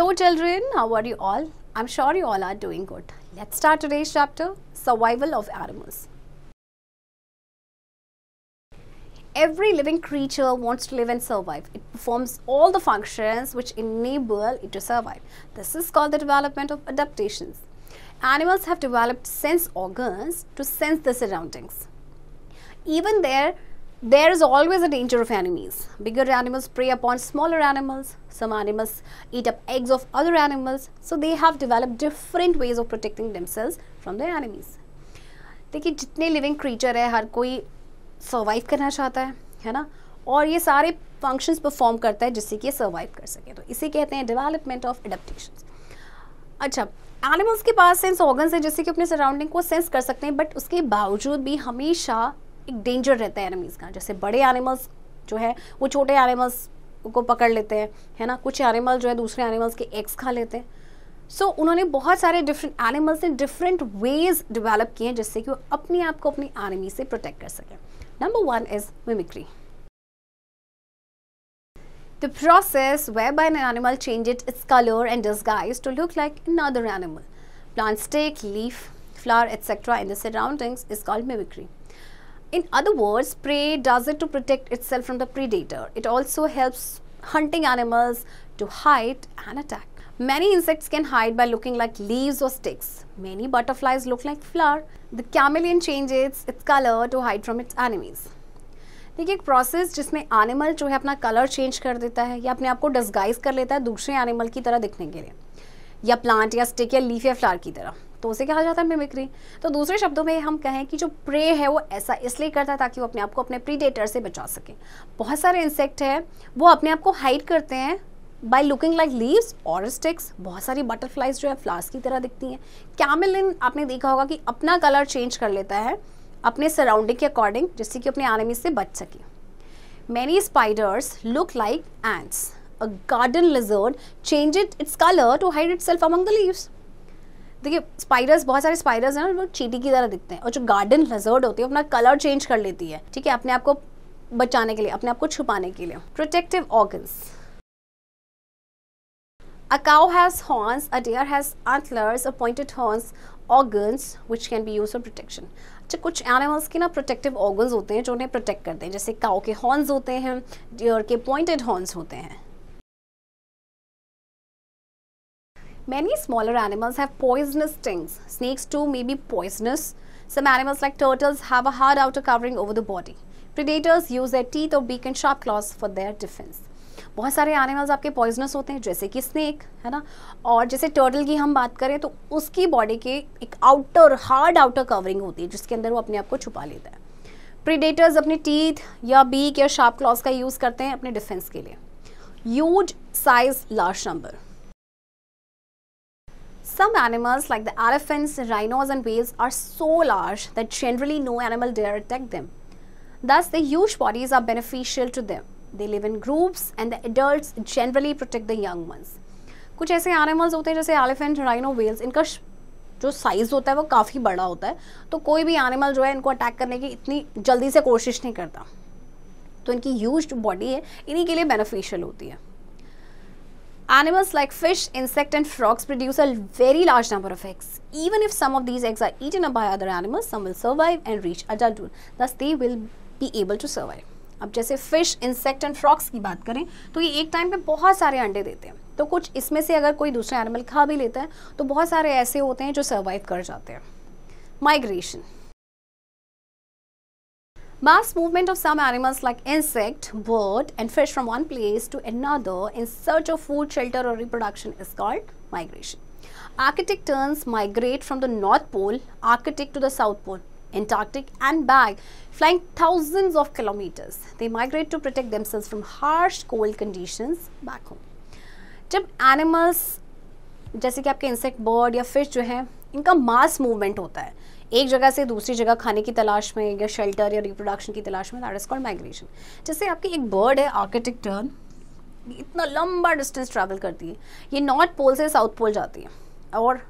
Hello children, how are you all? I'm sure you all are doing good. Let's start today's chapter, Survival of Animals. Every living creature wants to live and survive. It performs all the functions which enable it to survive. This is called the development of adaptations. Animals have developed sense organs to sense the surroundings. Even there is always a danger of enemies. Bigger animals prey upon smaller animals. Some animals eat up eggs of other animals. So they have developed different ways of protecting themselves from their enemies. देखिए जितने living creature है हर कोई survive करना चाहता है ना, और ये सारे फंक्शंस परफॉर्म करता है जिससे कि ये सर्वाइव कर सके. तो इसे कहते हैं डेवलपमेंट ऑफ एडेप्टेशंस. अच्छा, एनिमल्स के पास सेंस ऑर्गन्स है जिससे कि अपने सराउंडिंग को सेंस कर सकते हैं, बट उसके बावजूद भी हमेशा एक डेंजर रहता है एनिमीज़ का. जैसे बड़े एनिमल्स जो है वो छोटे एनिमल्स को पकड़ लेते हैं, है ना. कुछ एनिमल जो है दूसरे एनिमल्स के एग्स खा लेते हैं. सो उन्होंने बहुत सारे डिफरेंट एनिमल्स ने डिफरेंट वेज डेवलप किए हैं जिससे कि वो अपने आप को अपनी एनिमी से प्रोटेक्ट कर सकें. Number 1 is mimicry. The process whereby an animal changes its color and disguise to look like another animal, plant, stick, leaf, flower, etc. in the surroundings is called mimicry. In other words, prey does it to protect itself from the predator. It also helps hunting animals to hide and attack. Many insects can hide by looking like leaves or sticks. Many butterflies look like flower. The chameleon changes its color to hide from its enemies. देखिए एक process जिसमें animal जो है अपना colour change कर देता है या अपने आप को डिस्गाइज कर लेता है दूसरे एनिमल की तरह दिखने के लिए, या प्लांट या स्टिक या लीफ या फ्लावर की तरह, तो उसे कहा जाता है मिमिक्री. तो दूसरे शब्दों में हम कहें कि जो प्रे है वो ऐसा इसलिए करता है ताकि वो अपने आप को अपने प्रीडेटर से बचा सके. बहुत सारे इंसेक्ट हैं वो अपने आप को हाइड करते हैं बाय लुकिंग लाइक लीव्स और स्टिक्स. बहुत सारी बटरफ्लाइज जो है फ्लावर्स की तरह दिखती हैं. कैमेलियन आपने देखा होगा कि अपना कलर चेंज कर लेता है अपने सराउंडिंग के अकॉर्डिंग जिससे कि अपने एनिमी से बच सके. Many spiders look like ants. A garden lizard changes its color to hide itself among the leaves. देखिए स्पाइडर्स, बहुत सारे स्पाइडर्स हैं वो चींटी की तरह दिखते हैं, और जो गार्डन लिजर्ड होती है अपना कलर चेंज कर लेती है, ठीक है, अपने आप को बचाने के लिए, अपने आप को छुपाने के लिए. Protective organs. A cow has horns, a deer has antlers, a pointed horns, organs which can be used for protection. अच्छा, कुछ एनिमल्स के ना प्रोटेक्टिव ऑर्गन्स होते हैं जो उन्हें प्रोटेक्ट करते हैं. जैसे काऊ के हॉर्न्स होते हैं, डियर के पॉइंटेड हॉर्न्स होते हैं. Many smaller animals have poisonous stings. Snakes too may be poisonous. Some animals like turtles have a hard outer covering over the body. Predators use their teeth or beak and sharp claws for their defense. बहुत सारे animals आपके poisonous होते हैं जैसे कि snake, है ना, और जैसे टर्टल की हम बात करें तो उसकी बॉडी के एक हार्ड आउटर कवरिंग होती है जिसके अंदर वो अपने आप को छुपा लेता है. प्रीडेटर्स अपने टीथ या बीक या शार्प क्लॉज का यूज़ करते हैं अपने डिफेंस के लिए. Huge size, large number. Some animals like the elephants, rhinos and whales are so large that generally no animal dare attack them. Thus, their huge bodies are beneficial to them. They live in groups and the adults generally protect the young ones. कुछ ऐसे animals होते हैं जैसे elephant, rhino, Wales, इनका जो size होता है वो काफ़ी बड़ा होता है, तो कोई भी एनिमल जो है इनको अटैक करने की इतनी जल्दी से कोशिश नहीं करता. तो इनकी ह्यूज बॉडी है, इन्हीं के लिए बेनिफिशियल होती है. Animals like fish, insect and frogs produce a very large number of eggs. Even if some of these eggs are eaten up by other animals, some will survive and reach adulthood. Thus, they will be able to survive. अब जैसे fish, insect and frogs की बात करें तो ये एक time पे बहुत सारे अंडे देते हैं. तो कुछ इसमें से अगर कोई दूसरा एनिमल खा भी लेता है तो बहुत सारे ऐसे होते हैं जो सर्वाइव कर जाते हैं. Migration. Mass movement of some animals like insect, bird and fish from one place to another in search of food, shelter or reproduction is called migration. Arctic terns migrate from the North Pole, Arctic to the South Pole, Antarctic and back, flying thousands of kilometers. They migrate to protect themselves from harsh cold conditions back home. जब animals जैसे कि आपके insect, bird या fish जो हैं इनका mass movement होता है एक जगह से दूसरी जगह खाने की तलाश में या शेल्टर या रिप्रोडक्शन की तलाश में, दैट इज कॉल्ड माइग्रेशन. जैसे आपकी एक बर्ड है आर्कटिक टर्न, इतना लंबा डिस्टेंस ट्रैवल करती है, ये नॉर्थ पोल से साउथ पोल जाती है. और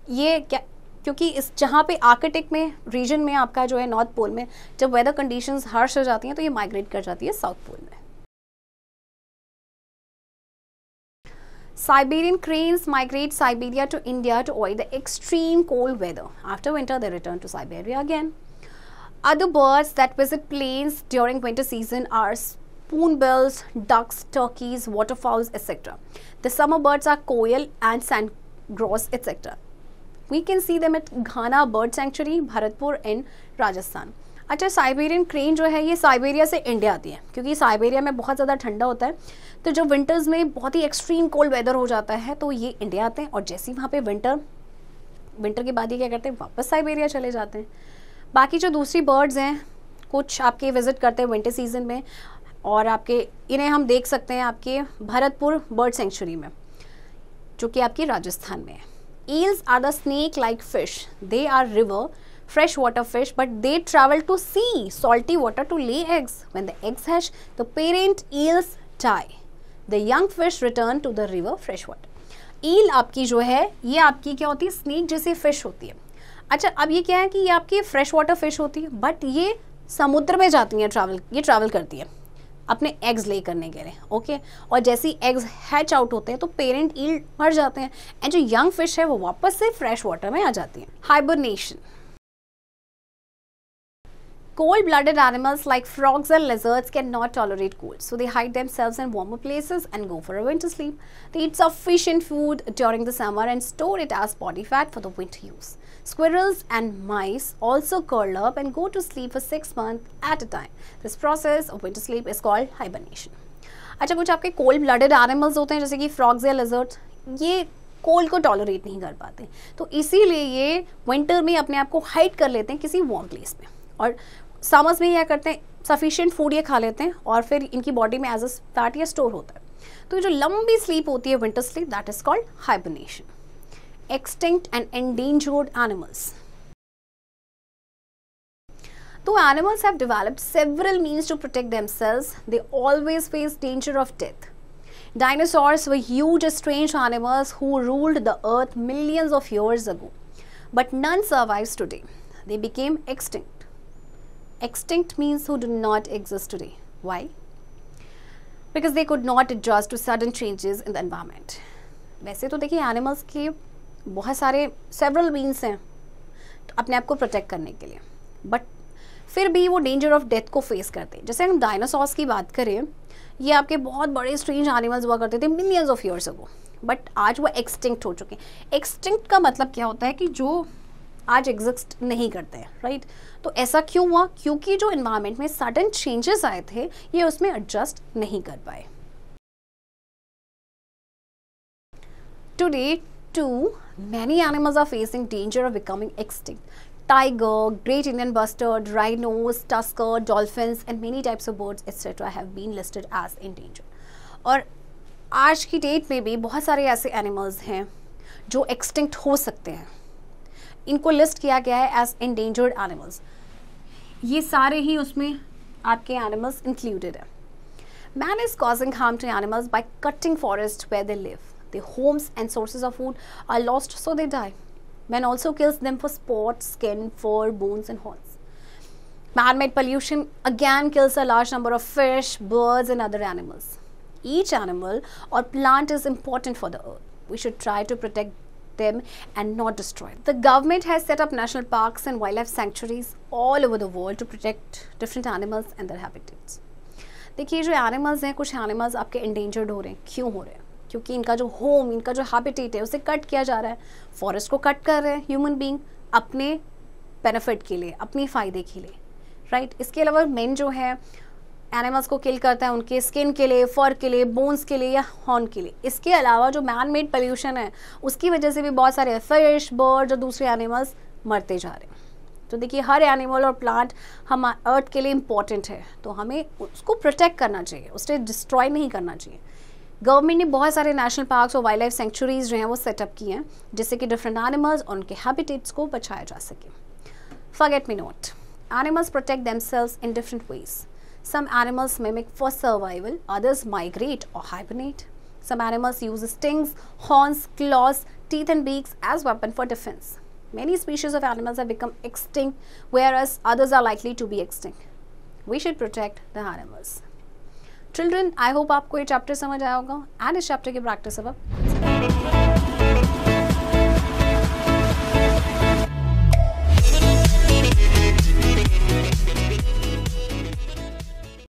ये क्या, क्योंकि इस जहाँ पे आर्कटिक में रीजन में आपका जो है नॉर्थ पोल में जब वेदर कंडीशंस हार्श हो जाती हैं तो ये माइग्रेट कर जाती है साउथ पोल में. Siberian cranes migrate Siberia to India to avoid the extreme cold weather. After winter, they return to Siberia again. Other birds that visit plains during winter season are spoonbills, ducks, turkeys, waterfowls, etc. The summer birds are koel and sand grouse, etc. We can see them at Ghana Bird Sanctuary, Bharatpur in Rajasthan. अच्छा, Siberian crane जो है ये Siberia से India आती है, क्योंकि Siberia में बहुत ज़्यादा ठंडा होता है, तो जब विंटर्स में बहुत ही एक्सट्रीम कोल्ड वेदर हो जाता है तो ये इंडिया आते हैं, और जैसे ही वहाँ पे विंटर के बाद ये क्या करते हैं, वापस साइबेरिया चले जाते हैं. बाकी जो दूसरी बर्ड्स हैं कुछ आपके विजिट करते हैं विंटर सीजन में, और आपके इन्हें हम देख सकते हैं आपके भरतपुर बर्ड सेंचुरी में, जो कि आपकी राजस्थान में है. Eels are the snake-like fish. They are river freshwater fish, but they travel to sea, salty water, to lay eggs. When the eggs hatch, the parent eels die. The young fish return to the river freshwater. eel आपकी जो है ये आपकी क्या होती है, snake जैसी fish होती है. अच्छा, अब ये क्या है कि ये आपकी फ्रेश वाटर फिश होती है, बट ये समुद्र में जाती हैं, ट्रैवल करती है अपने एग्स ले करने के लिए. ओके, और जैसे ही एग्स हैच आउट होते हैं तो पेरेंट ईल मर जाते हैं, एंड जो यंग फिश है वो वापस से फ्रेश वाटर में आ जाती है. Hibernation. Cold-blooded animals like frogs and lizards cannot tolerate cold, so they hide themselves in warmer places and go for a winter sleep. They eat sufficient food during the summer and store it as body fat for the winter use. Squirrels and mice also curl up and go to sleep for 6 months at a time. This process of winter sleep is called hibernation. अच्छा, कुछ आपके cold-blooded animals होते हैं जैसे कि frogs या lizards, ये cold को टॉलरेट नहीं कर पाते, तो इसीलिए ये विंटर में अपने आप को हाइड कर लेते हैं किसी वार्म प्लेस में, और समर्स में क्या करते हैं, सफिशिएंट फूड ये खा लेते हैं और फिर इनकी बॉडी में एज अ फैट या स्टोर होता है. तो जो लंबी स्लीप होती है winter sleep, that is called hibernation. Extinct and endangered animals. Though animals have developed several means to protect themselves, they always face danger of death. Dinosaurs were huge, strange animals who ruled the earth millions of years ago, but none survives today. They became extinct. Extinct means who do not exist today. Why? Because they could not adjust to sudden changes in the environment. वैसे तो देखिए animals के बहुत सारे several means हैं अपने आप को प्रोटेक्ट करने के लिए, बट फिर भी वो डेंजर ऑफ डेथ को फेस करते हैं. जैसे हम डायनासोर्स की बात करें, ये आपके बहुत बड़े स्ट्रेंज एनिमल्स हुआ करते थे millions of years ago, but आज वो एक्सटिंक्ट हो चुके हैं. एक्सटिंक्ट का मतलब क्या होता है कि जो आज एग्जिस्ट नहीं करते हैं, राइट? तो ऐसा क्यों हुआ? क्योंकि जो इन्वायरमेंट में सडन चेंजेस आए थे ये उसमें एडजस्ट नहीं कर पाए. Today too many animals are facing danger of becoming extinct. Tiger, great Indian bustard, rhinos, tusker, dolphins and many types of birds etc. have been listed as endangered. और आज की डेट में भी बहुत सारे ऐसे एनिमल्स हैं जो एक्सटिंक्ट हो सकते हैं. इनको लिस्ट किया गया है एज एंडेंजर्ड एनिमल्स. ये सारे ही उसमें आपके एनिमल्स इंक्लूडेड है. Man is causing harm to animals by cutting forest where they live. Their homes and sources of food are lost, so they die. Man also kills them for spots, skin, fur, bones and horns. Man-made pollution again kills a large number of fish, birds and other animals. Each animal or plant is important for the earth. We should try to protect them and not destroy them. The government has set up national parks and wildlife sanctuaries all over the world to protect different animals and their habitats. देखिए जो animals हैं, कुछ animals आपके endangered हो रहे हैं. क्यों हो रहे हैं? क्योंकि इनका जो होम, इनका जो हैबिटेट है उसे कट किया जा रहा है. फॉरेस्ट को कट कर रहे हैं ह्यूमन बीइंग अपने बेनिफिट के लिए, अपनी फ़ायदे के लिए, राइट? इसके अलावा मेन जो है एनिमल्स को किल करता है उनके स्किन के लिए, फर के लिए, बोन्स के लिए या हॉर्न के लिए. इसके अलावा जो मैन मेड पोल्यूशन है उसकी वजह से भी बहुत सारे फिश, बर्ड और दूसरे एनिमल्स मरते जा रहे हैं. तो देखिए हर एनिमल और प्लांट हम अर्थ के लिए इम्पॉर्टेंट है, तो हमें उसको प्रोटेक्ट करना चाहिए, उसे डिस्ट्रॉय नहीं करना चाहिए. गवर्नमेंट ने बहुत सारे नेशनल पार्क्स और वाइल्ड लाइफ सेंचुरीज जो हैं वो सेटअप किए हैं जिससे कि डिफरेंट एनिमल्स और उनके हैबिटेट्स को बचाया जा सके. Forget me not, animals protect themselves in different ways. Some animals mimic for survival, others migrate और hibernate. Some animals use stings, horns, claws, teeth and beaks as weapon for defence. Many species of animals have become extinct, whereas others are likely to be extinct. We should protect the animals. Children, I hope आपको ये chapter समझ आया होगा and इस chapter की practice अब आप